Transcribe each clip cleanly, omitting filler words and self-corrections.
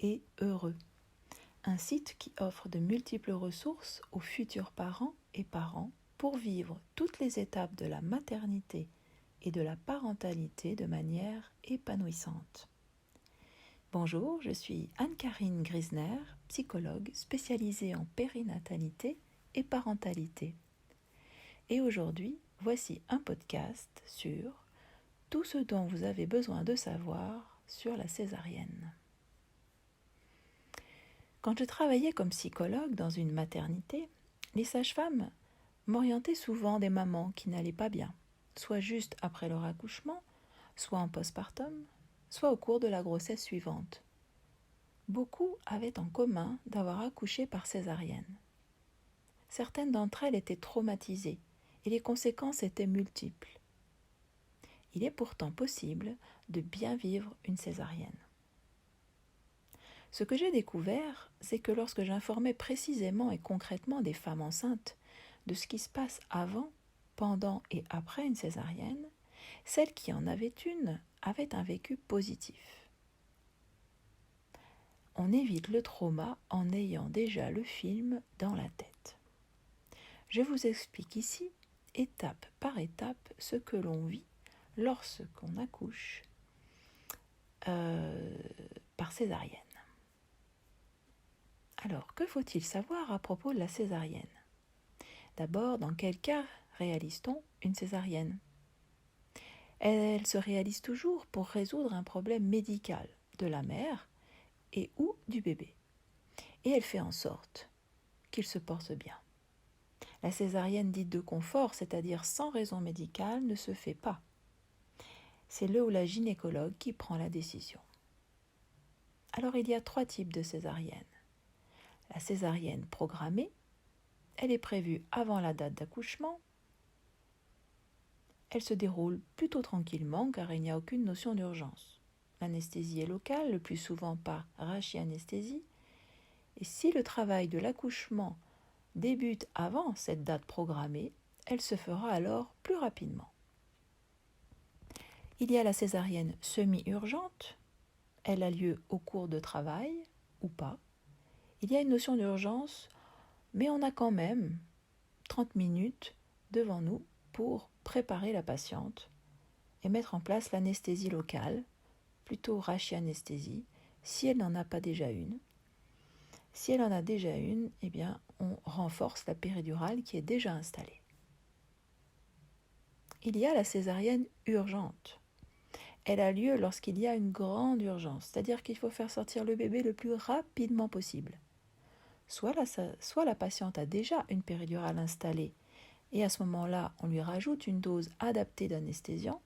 et heureux. Un site qui offre de multiples ressources aux futurs parents et parents pour vivre toutes les étapes de la maternité et de la parentalité de manière épanouissante. Bonjour, je suis Anne-Carine Grisner, psychologue spécialisée en périnatalité et parentalité. Et aujourd'hui, voici un podcast sur tout ce dont vous avez besoin de savoir sur la césarienne. Quand je travaillais comme psychologue dans une maternité, les sages-femmes m'orientaient souvent des mamans qui n'allaient pas bien, soit juste après leur accouchement, soit en postpartum, soit au cours de la grossesse suivante. Beaucoup avaient en commun d'avoir accouché par césarienne. Certaines d'entre elles étaient traumatisées et les conséquences étaient multiples. Il est pourtant possible de bien vivre une césarienne. Ce que j'ai découvert, c'est que lorsque j'informais précisément et concrètement des femmes enceintes de ce qui se passe avant, pendant et après une césarienne, celles qui en avaient une avaient un vécu positif. On évite le trauma en ayant déjà le film dans la tête. Je vous explique ici, étape par étape, ce que l'on vit lorsqu'on accouche par césarienne. Alors, que faut-il savoir à propos de la césarienne ? D'abord, dans quel cas réalise-t-on une césarienne ? Elle se réalise toujours pour résoudre un problème médical de la mère et ou du bébé. Et elle fait en sorte qu'il se porte bien. La césarienne dite de confort, c'est-à-dire sans raison médicale, ne se fait pas. C'est le ou la gynécologue qui prend la décision. Alors, il y a 3 types de césarienne. La césarienne programmée, elle est prévue avant la date d'accouchement. Elle se déroule plutôt tranquillement car il n'y a aucune notion d'urgence. L'anesthésie est locale, le plus souvent par rachianesthésie. Et si le travail de l'accouchement débute avant cette date programmée, elle se fera alors plus rapidement. Il y a la césarienne semi-urgente. Elle a lieu au cours de travail ou pas. Il y a une notion d'urgence, mais on a quand même 30 minutes devant nous pour préparer la patiente et mettre en place l'anesthésie locale, plutôt rachianesthésie, si elle n'en a pas déjà une. Si elle en a déjà une, eh bien, on renforce la péridurale qui est déjà installée. Il y a la césarienne urgente. Elle a lieu lorsqu'il y a une grande urgence, c'est-à-dire qu'il faut faire sortir le bébé le plus rapidement possible. Soit la patiente a déjà une péridurale installée et à ce moment-là, on lui rajoute une dose adaptée d'anesthésiant,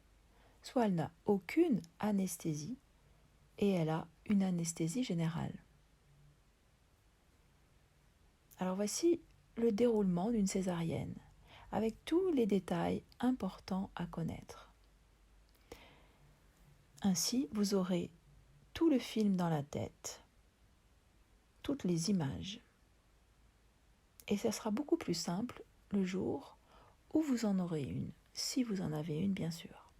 soit elle n'a aucune anesthésie et elle a une anesthésie générale. Alors voici le déroulement d'une césarienne, avec tous les détails importants à connaître. Ainsi, vous aurez tout le film dans la tête, toutes les images. Et ça sera beaucoup plus simple le jour où vous en aurez une, si vous en avez une bien sûr.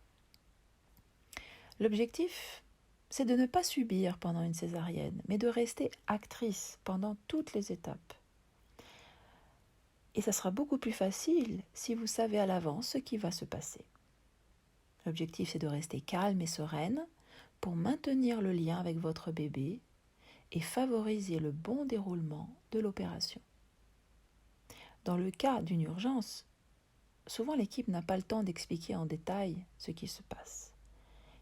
L'objectif, c'est de ne pas subir pendant une césarienne, mais de rester actrice pendant toutes les étapes. Et ça sera beaucoup plus facile si vous savez à l'avance ce qui va se passer. L'objectif, c'est de rester calme et sereine pour maintenir le lien avec votre bébé et favoriser le bon déroulement de l'opération. Dans le cas d'une urgence, souvent l'équipe n'a pas le temps d'expliquer en détail ce qui se passe.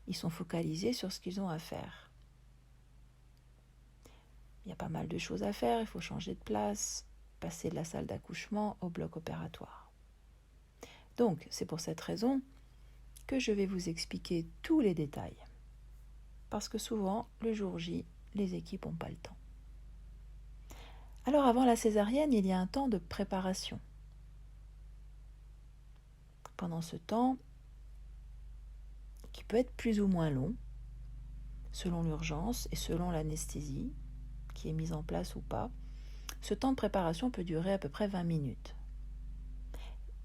Ils sont focalisés sur ce qu'ils ont à faire. Il y a pas mal de choses à faire, il faut changer de place, passer de la salle d'accouchement au bloc opératoire. Donc, c'est pour cette raison que je vais vous expliquer tous les détails. Parce que souvent, le jour J, les équipes n'ont pas le temps. Alors avant la césarienne, il y a un temps de préparation. Pendant ce temps, qui peut être plus ou moins long, selon l'urgence et selon l'anesthésie qui est mise en place ou pas, ce temps de préparation peut durer à peu près 20 minutes.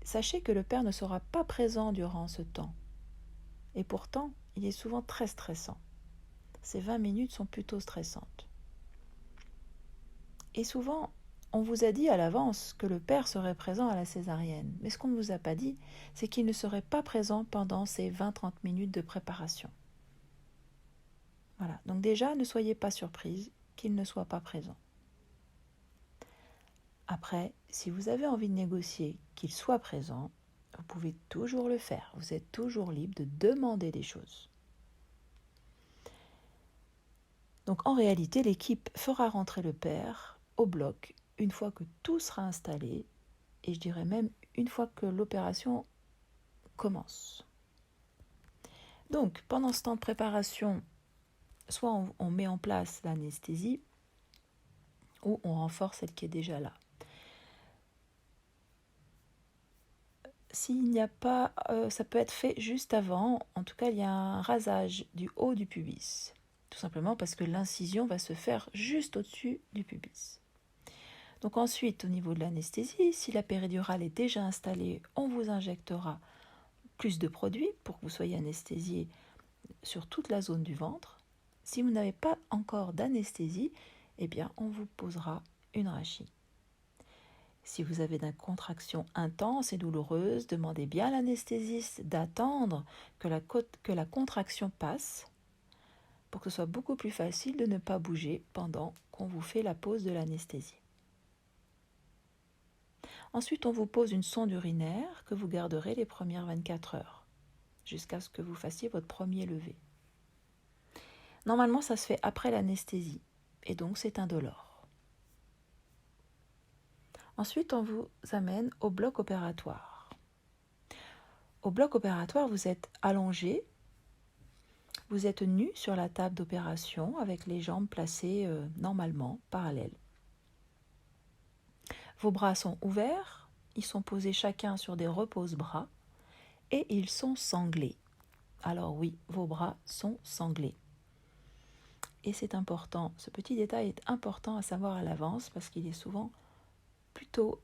Sachez que le père ne sera pas présent durant ce temps. Et pourtant, il est souvent très stressant. Ces 20 minutes sont plutôt stressantes. Et souvent, on vous a dit à l'avance que le père serait présent à la césarienne. Mais ce qu'on ne vous a pas dit, c'est qu'il ne serait pas présent pendant ces 20-30 minutes de préparation. Voilà. Donc déjà, ne soyez pas surprise qu'il ne soit pas présent. Après, si vous avez envie de négocier qu'il soit présent, vous pouvez toujours le faire. Vous êtes toujours libre de demander des choses. Donc en réalité, l'équipe fera rentrer le père au bloc une fois que tout sera installé, et je dirais même une fois que l'opération commence. Donc pendant ce temps de préparation, soit on met en place l'anesthésie, ou on renforce celle qui est déjà là. S'il n'y a pas, ça peut être fait juste avant. En tout cas, il y a un rasage du haut du pubis. Tout simplement parce que l'incision va se faire juste au-dessus du pubis. Donc ensuite, au niveau de l'anesthésie, si la péridurale est déjà installée, on vous injectera plus de produits pour que vous soyez anesthésié sur toute la zone du ventre. Si vous n'avez pas encore d'anesthésie, eh bien, on vous posera une rachie. Si vous avez des contractions intenses et douloureuses, demandez bien à l'anesthésiste d'attendre que la contraction passe pour que ce soit beaucoup plus facile de ne pas bouger pendant qu'on vous fait la pause de l'anesthésie. Ensuite, on vous pose une sonde urinaire que vous garderez les premières 24 heures, jusqu'à ce que vous fassiez votre premier lever. Normalement, ça se fait après l'anesthésie, et donc c'est indolore. Ensuite, on vous amène au bloc opératoire. Au bloc opératoire, vous êtes allongé, vous êtes nu sur la table d'opération avec les jambes placées normalement, parallèles. Vos bras sont ouverts, ils sont posés chacun sur des repose-bras et ils sont sanglés. Alors oui, vos bras sont sanglés. Et c'est important, ce petit détail est important à savoir à l'avance parce qu'il est souvent plutôt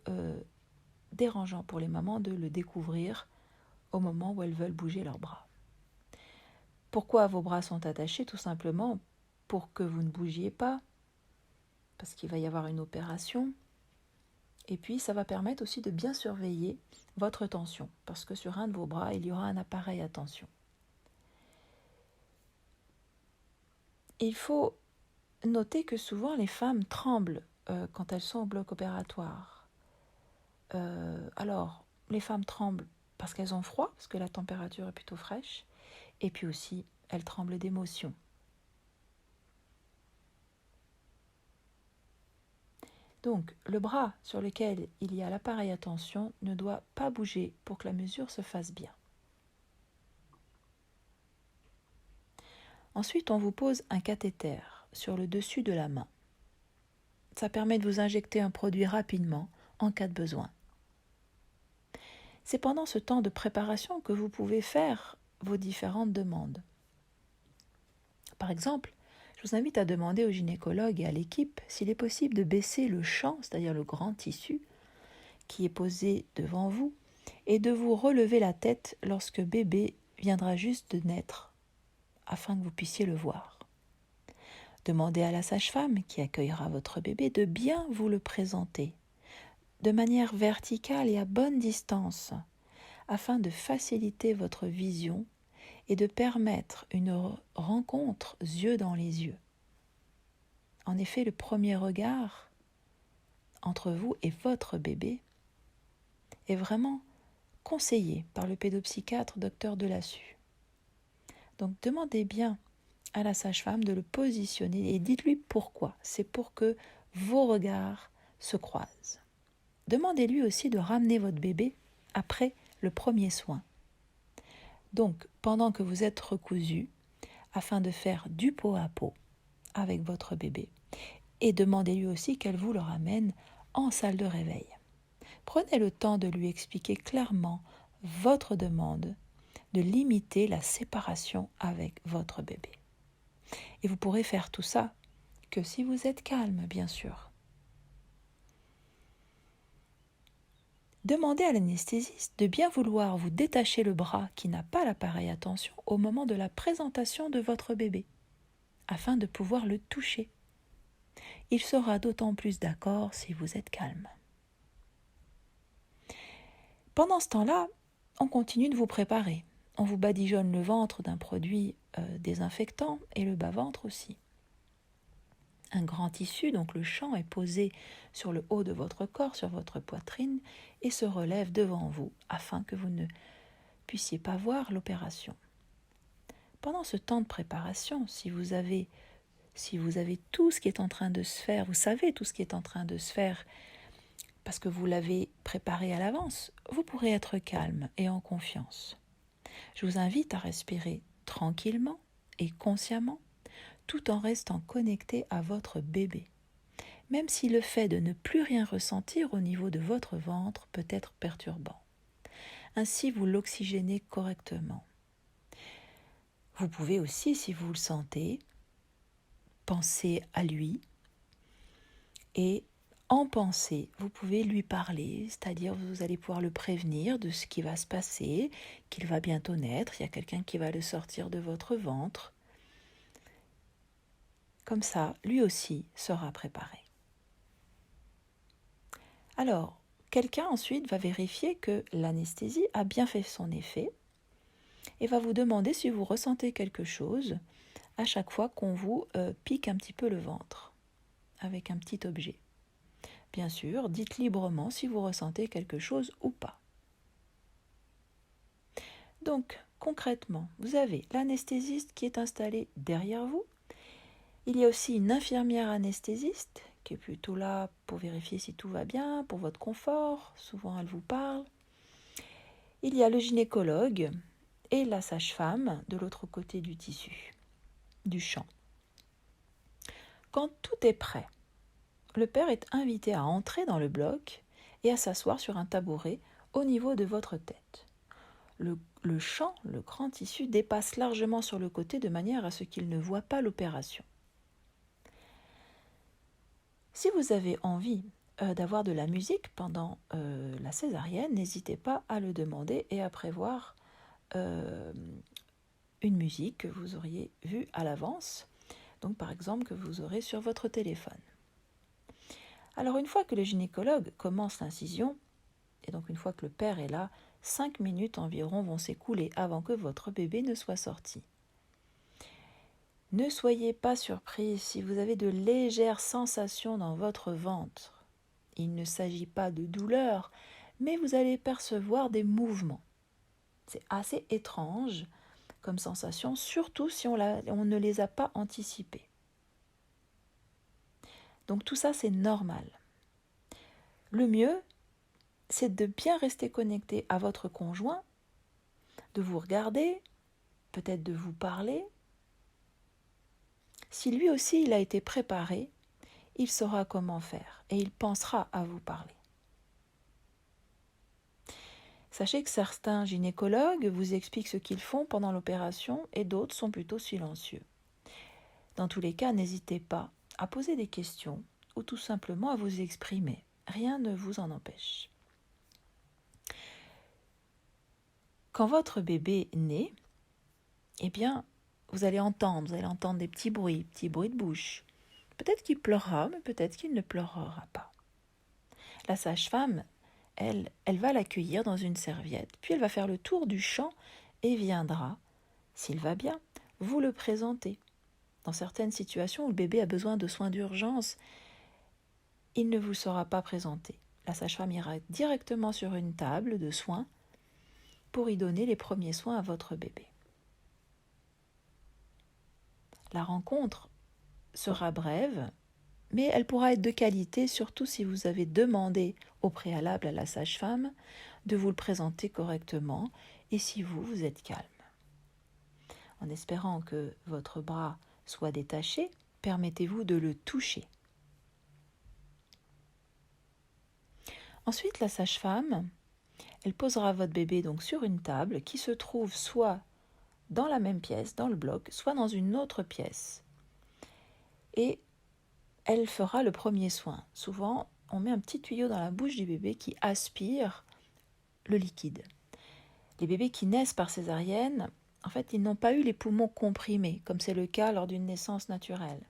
dérangeant pour les mamans de le découvrir au moment où elles veulent bouger leurs bras. Pourquoi vos bras sont attachés? Tout simplement pour que vous ne bougiez pas, parce qu'il va y avoir une opération. Et puis ça va permettre aussi de bien surveiller votre tension, parce que sur un de vos bras, il y aura un appareil à tension. Il faut noter que souvent les femmes tremblent quand elles sont au bloc opératoire. Alors, les femmes tremblent parce qu'elles ont froid, parce que la température est plutôt fraîche, et puis aussi, elles tremblent d'émotion. Donc, le bras sur lequel il y a l'appareil à tension ne doit pas bouger pour que la mesure se fasse bien. Ensuite, on vous pose un cathéter sur le dessus de la main. Ça permet de vous injecter un produit rapidement en cas de besoin. C'est pendant ce temps de préparation que vous pouvez faire vos différentes demandes. Par exemple, je vous invite à demander au gynécologue et à l'équipe s'il est possible de baisser le champ, c'est-à-dire le grand tissu, qui est posé devant vous, et de vous relever la tête lorsque bébé viendra juste de naître, afin que vous puissiez le voir. Demandez à la sage-femme qui accueillera votre bébé de bien vous le présenter, de manière verticale et à bonne distance, afin de faciliter votre vision et de permettre une rencontre yeux dans les yeux. En effet, le premier regard entre vous et votre bébé est vraiment conseillé par le pédopsychiatre Dr Delassus. Donc demandez bien à la sage-femme de le positionner et dites-lui pourquoi. C'est pour que vos regards se croisent. Demandez-lui aussi de ramener votre bébé après le premier soin. Donc, pendant que vous êtes recousu, afin de faire du pot à pot avec votre bébé. Et demandez-lui aussi qu'elle vous le ramène en salle de réveil. Prenez le temps de lui expliquer clairement votre demande de limiter la séparation avec votre bébé. Et vous pourrez faire tout ça que si vous êtes calme, bien sûr. Demandez à l'anesthésiste de bien vouloir vous détacher le bras qui n'a pas l'appareil à tension au moment de la présentation de votre bébé, afin de pouvoir le toucher. Il sera d'autant plus d'accord si vous êtes calme. Pendant ce temps-là, on continue de vous préparer. On vous badigeonne le ventre d'un produit désinfectant et le bas-ventre aussi. Un grand tissu, donc le champ, est posé sur le haut de votre corps, sur votre poitrine, et se relève devant vous afin que vous ne puissiez pas voir l'opération. Pendant ce temps de préparation, si vous avez tout ce qui est en train de se faire, vous savez tout ce qui est en train de se faire parce que vous l'avez préparé à l'avance, vous pourrez être calme et en confiance. Je vous invite à respirer tranquillement et consciemment, tout en restant connecté à votre bébé, même si le fait de ne plus rien ressentir au niveau de votre ventre peut être perturbant. Ainsi, vous l'oxygénez correctement. Vous pouvez aussi, si vous le sentez, penser à lui et en pensée, vous pouvez lui parler, c'est-à-dire vous allez pouvoir le prévenir de ce qui va se passer, qu'il va bientôt naître, il y a quelqu'un qui va le sortir de votre ventre. Comme ça, lui aussi sera préparé. Alors, quelqu'un ensuite va vérifier que l'anesthésie a bien fait son effet et va vous demander si vous ressentez quelque chose à chaque fois qu'on vous pique un petit peu le ventre avec un petit objet. Bien sûr, dites librement si vous ressentez quelque chose ou pas. Donc, concrètement, vous avez l'anesthésiste qui est installé derrière vous. Il y a aussi une infirmière anesthésiste qui est plutôt là pour vérifier si tout va bien, pour votre confort. Souvent, elle vous parle. Il y a le gynécologue et la sage-femme de l'autre côté du tissu, du champ. Quand tout est prêt, le père est invité à entrer dans le bloc et à s'asseoir sur un tabouret au niveau de votre tête. Le champ, le grand tissu, dépasse largement sur le côté de manière à ce qu'il ne voit pas l'opération. Si vous avez envie d'avoir de la musique pendant la césarienne, n'hésitez pas à le demander et à prévoir une musique que vous auriez vue à l'avance, donc par exemple que vous aurez sur votre téléphone. Alors une fois que le gynécologue commence l'incision, et donc une fois que le père est là, 5 minutes environ vont s'écouler avant que votre bébé ne soit sorti. Ne soyez pas surpris si vous avez de légères sensations dans votre ventre. Il ne s'agit pas de douleur, mais vous allez percevoir des mouvements. C'est assez étrange comme sensation, surtout si on ne les a pas anticipées. Donc tout ça, c'est normal. Le mieux, c'est de bien rester connecté à votre conjoint, de vous regarder, peut-être de vous parler. Si lui aussi il a été préparé, il saura comment faire et il pensera à vous parler. Sachez que certains gynécologues vous expliquent ce qu'ils font pendant l'opération et d'autres sont plutôt silencieux. Dans tous les cas, n'hésitez pas à poser des questions ou tout simplement à vous exprimer. Rien ne vous en empêche. Quand votre bébé naît, eh bien, vous allez entendre des petits bruits de bouche. Peut-être qu'il pleurera, mais peut-être qu'il ne pleurera pas. La sage-femme, elle va l'accueillir dans une serviette, puis elle va faire le tour du champ et viendra, s'il va bien, vous le présenter. Dans certaines situations où le bébé a besoin de soins d'urgence, il ne vous sera pas présenté. La sage-femme ira directement sur une table de soins pour y donner les premiers soins à votre bébé. La rencontre sera brève, mais elle pourra être de qualité, surtout si vous avez demandé au préalable à la sage-femme de vous le présenter correctement et si vous êtes calme. En espérant que votre bras soit détaché, permettez-vous de le toucher. Ensuite, la sage-femme, elle posera votre bébé donc sur une table qui se trouve soit dans la même pièce, dans le bloc, soit dans une autre pièce. Et elle fera le premier soin. Souvent, on met un petit tuyau dans la bouche du bébé qui aspire le liquide. Les bébés qui naissent par césarienne, en fait, ils n'ont pas eu les poumons comprimés, comme c'est le cas lors d'une naissance naturelle.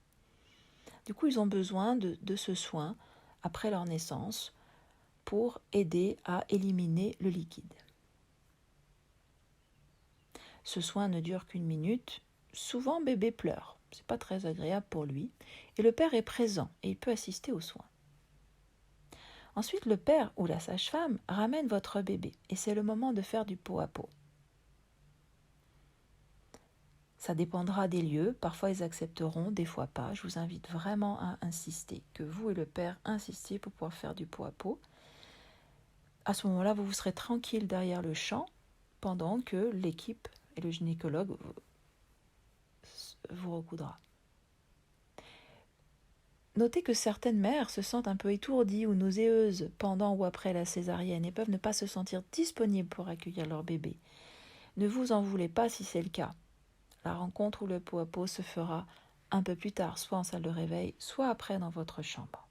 Du coup, ils ont besoin de ce soin après leur naissance pour aider à éliminer le liquide. Ce soin ne dure qu'1 minute. Souvent, bébé pleure. C'est pas très agréable pour lui. Et le père est présent et il peut assister aux soins. Ensuite, le père ou la sage-femme ramène votre bébé et c'est le moment de faire du pot à pot. Ça dépendra des lieux. Parfois, ils accepteront, des fois pas. Je vous invite vraiment à insister, que vous et le père insistiez pour pouvoir faire du pot à pot. À ce moment-là, vous serez tranquille derrière le champ pendant que l'équipe et le gynécologue vous recoudra. Notez que certaines mères se sentent un peu étourdies ou nauséeuses pendant ou après la césarienne et peuvent ne pas se sentir disponibles pour accueillir leur bébé. Ne vous en voulez pas si c'est le cas. La rencontre ou le pot à pot se fera un peu plus tard, soit en salle de réveil, soit après dans votre chambre.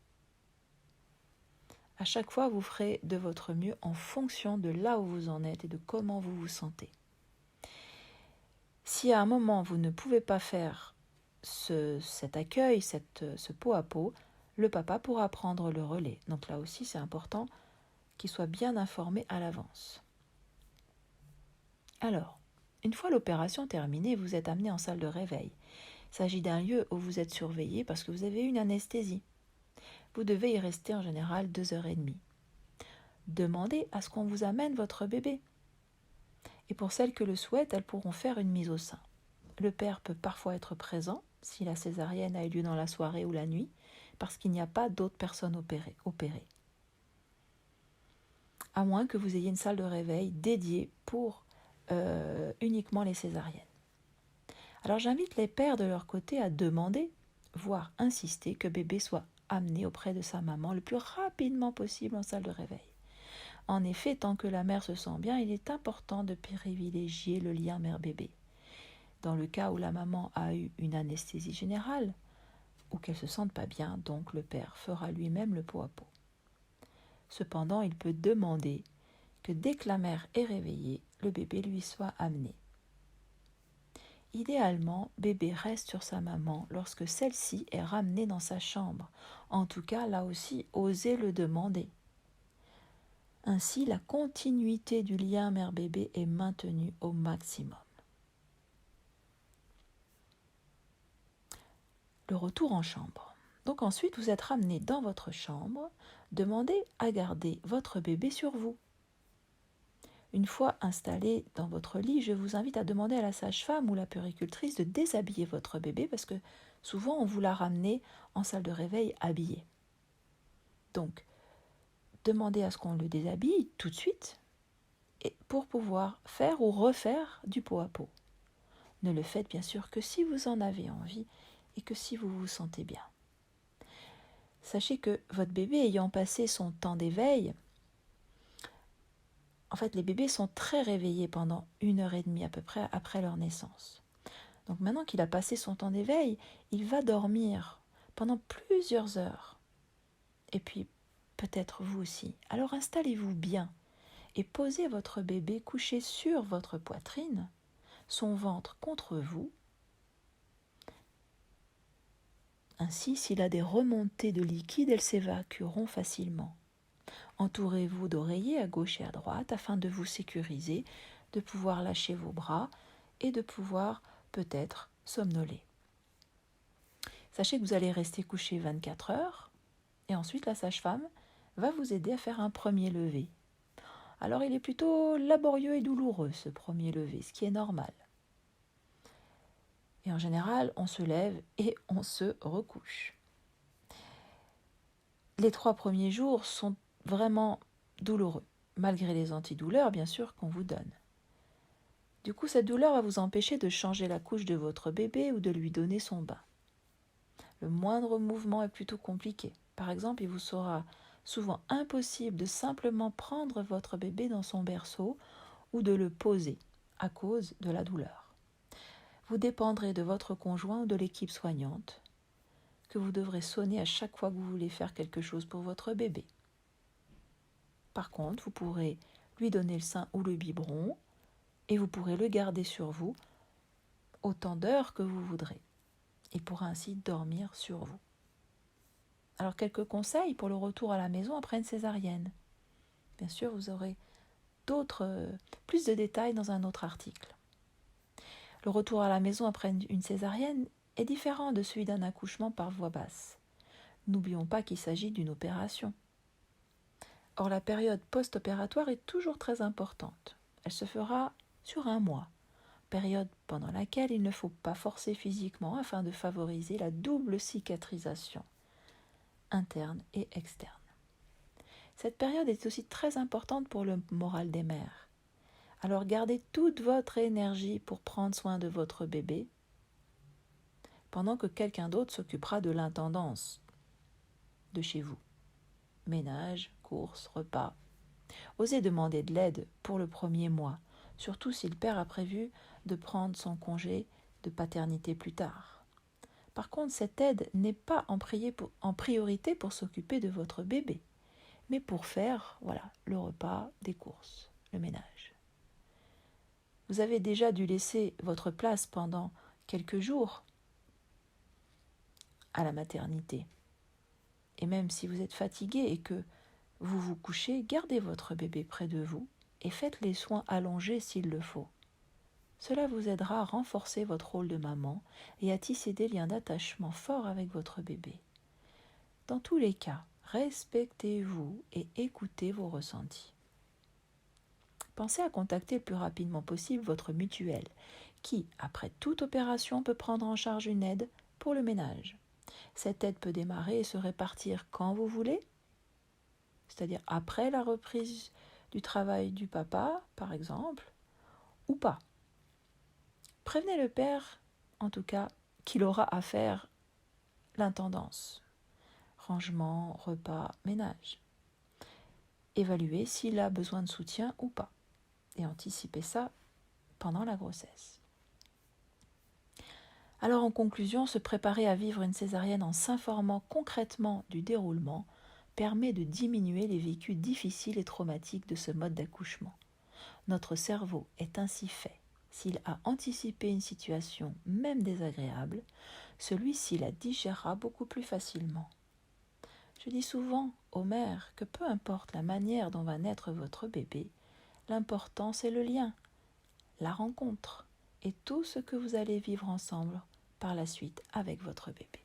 À chaque fois, vous ferez de votre mieux en fonction de là où vous en êtes et de comment vous vous sentez. Si à un moment vous ne pouvez pas faire cet accueil, ce pot à pot, le papa pourra prendre le relais. Donc là aussi, c'est important qu'il soit bien informé à l'avance. Alors, une fois l'opération terminée, vous êtes amené en salle de réveil. Il s'agit d'un lieu où vous êtes surveillé parce que vous avez une anesthésie. Vous devez y rester en général 2h30. Demandez à ce qu'on vous amène votre bébé. Et pour celles que le souhaitent, elles pourront faire une mise au sein. Le père peut parfois être présent si la césarienne a eu lieu dans la soirée ou la nuit, parce qu'il n'y a pas d'autres personnes opérées. À moins que vous ayez une salle de réveil dédiée pour uniquement les césariennes. Alors j'invite les pères de leur côté à demander, voire insister que bébé soit amené auprès de sa maman le plus rapidement possible en salle de réveil. En effet, tant que la mère se sent bien, il est important de privilégier le lien mère-bébé. Dans le cas où la maman a eu une anesthésie générale, ou qu'elle ne se sente pas bien, donc le père fera lui-même le pot à pot. Cependant, il peut demander que dès que la mère est réveillée, le bébé lui soit amené. Idéalement, bébé reste sur sa maman lorsque celle-ci est ramenée dans sa chambre. En tout cas, là aussi, osez le demander. Ainsi, la continuité du lien mère-bébé est maintenue au maximum. Le retour en chambre. Donc ensuite, vous êtes ramené dans votre chambre. Demandez à garder votre bébé sur vous. Une fois installé dans votre lit, je vous invite à demander à la sage-femme ou la puéricultrice de déshabiller votre bébé parce que souvent on vous l'a ramené en salle de réveil habillé. Donc, demandez à ce qu'on le déshabille tout de suite et pour pouvoir faire ou refaire du pot à pot. Ne le faites bien sûr que si vous en avez envie et que si vous vous sentez bien. Sachez que votre bébé ayant passé son temps d'éveil, en fait les bébés sont très réveillés pendant 1h30 à peu près après leur naissance. Donc maintenant qu'il a passé son temps d'éveil, il va dormir pendant plusieurs heures. Et puis peut-être vous aussi. Alors installez-vous bien et posez votre bébé couché sur votre poitrine, son ventre contre vous. Ainsi, s'il a des remontées de liquide, elles s'évacueront facilement. Entourez-vous d'oreillers à gauche et à droite afin de vous sécuriser, de pouvoir lâcher vos bras et de pouvoir peut-être somnoler. Sachez que vous allez rester couché 24 heures et ensuite la sage-femme va vous aider à faire un premier lever. Alors il est plutôt laborieux et douloureux ce premier lever, ce qui est normal. Et en général, on se lève et on se recouche. Les 3 premiers jours sont vraiment douloureux, malgré les antidouleurs bien sûr qu'on vous donne. Du coup, cette douleur va vous empêcher de changer la couche de votre bébé ou de lui donner son bain. Le moindre mouvement est plutôt compliqué. Par exemple, il vous sera souvent impossible de simplement prendre votre bébé dans son berceau ou de le poser à cause de la douleur. Vous dépendrez de votre conjoint ou de l'équipe soignante que vous devrez sonner à chaque fois que vous voulez faire quelque chose pour votre bébé. Par contre, vous pourrez lui donner le sein ou le biberon et vous pourrez le garder sur vous autant d'heures que vous voudrez. Il pourra ainsi dormir sur vous. Alors quelques conseils pour le retour à la maison après une césarienne. Bien sûr, vous aurez plus de détails dans un autre article. Le retour à la maison après une césarienne est différent de celui d'un accouchement par voie basse. N'oublions pas qu'il s'agit d'une opération. Or, la période post-opératoire est toujours très importante. Elle se fera sur 1 mois, période pendant laquelle il ne faut pas forcer physiquement afin de favoriser la double cicatrisation interne et externe. Cette période est aussi très importante pour le moral des mères. Alors gardez toute votre énergie pour prendre soin de votre bébé, pendant que quelqu'un d'autre s'occupera de l'intendance de chez vous. Ménage, courses, repas. Osez demander de l'aide pour le premier mois, surtout si le père a prévu de prendre son congé de paternité plus tard. Par contre, cette aide n'est pas en priorité pour s'occuper de votre bébé, mais pour faire le repas, des courses, le ménage. Vous avez déjà dû laisser votre place pendant quelques jours à la maternité. Et même si vous êtes fatigué et que vous vous couchez, gardez votre bébé près de vous et faites les soins allongés s'il le faut. Cela vous aidera à renforcer votre rôle de maman et à tisser des liens d'attachement forts avec votre bébé. Dans tous les cas, respectez-vous et écoutez vos ressentis. Pensez à contacter le plus rapidement possible votre mutuelle, qui, après toute opération, peut prendre en charge une aide pour le ménage. Cette aide peut démarrer et se répartir quand vous voulez, c'est-à-dire après la reprise du travail du papa, par exemple, ou pas. Prévenez le père, en tout cas, qu'il aura à faire l'intendance. Rangement, repas, ménage. Évaluez s'il a besoin de soutien ou pas. Et anticipez ça pendant la grossesse. Alors en conclusion, se préparer à vivre une césarienne en s'informant concrètement du déroulement permet de diminuer les vécus difficiles et traumatiques de ce mode d'accouchement. Notre cerveau est ainsi fait. S'il a anticipé une situation, même désagréable, celui-ci la digérera beaucoup plus facilement. Je dis souvent aux mères que peu importe la manière dont va naître votre bébé, l'important c'est le lien, la rencontre et tout ce que vous allez vivre ensemble par la suite avec votre bébé.